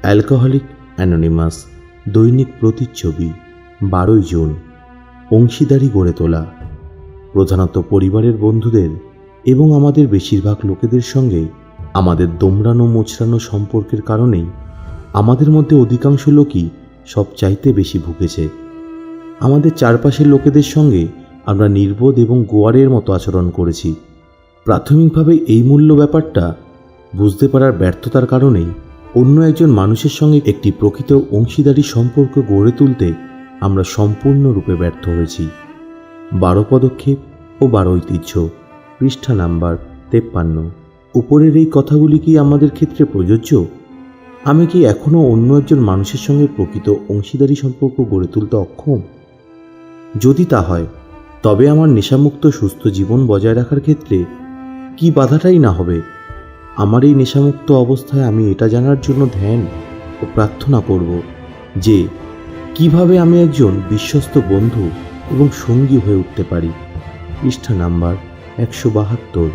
Alcoholic anonymous দৈনিক প্রতিচ্ছবি 12 June. অংশীদারি গড়ে তোলা। প্রধানত পরিবারের বন্ধুদের এবং আমাদের বেশিরভাগ লোকেদের সঙ্গে আমাদের দোমড়ানো মোচড়ানো সম্পর্কের কারণেই আমাদের মধ্যে অধিকাংশ লোকই সবচাইতে বেশি ভুগেছে। আমাদের চারপাশের লোকেদের সঙ্গে আমরা নির্বোধ এবং গোয়ারের মতো আচরণ করেছি। প্রাথমিকভাবে এই মূল্য ব্যাপারটা বুঝতে পারার ব্যর্থতার কারণেই অন্য একজন মানুষের সঙ্গে একটি প্রকৃত অংশীদারি সম্পর্ক গড়ে তুলতে আমরা সম্পূর্ণরূপে ব্যর্থ হয়েছি। 12 পদক্ষেপ ও 12 ঐতিহ্য, পৃষ্ঠা নাম্বার 53। উপরের এই কথাগুলি কি আমাদের ক্ষেত্রে প্রযোজ্য? আমি কি এখনও অন্য একজন মানুষের সঙ্গে প্রকৃত অংশীদারি সম্পর্ক গড়ে তুলতে অক্ষম? যদি তা হয়, তবে আমার নেশামুক্ত সুস্থ জীবন বজায় রাখার ক্ষেত্রে কি বাধাটাই না হবে। আমার এই নেশামুক্ত অবস্থায় আমি এটা জানার জন্য ধ্যান ও প্রার্থনা করব যে কিভাবে আমি একজন বিশ্বস্ত বন্ধু এবং সঙ্গী হয়ে উঠতে পারি। পৃষ্ঠা নাম্বার 172।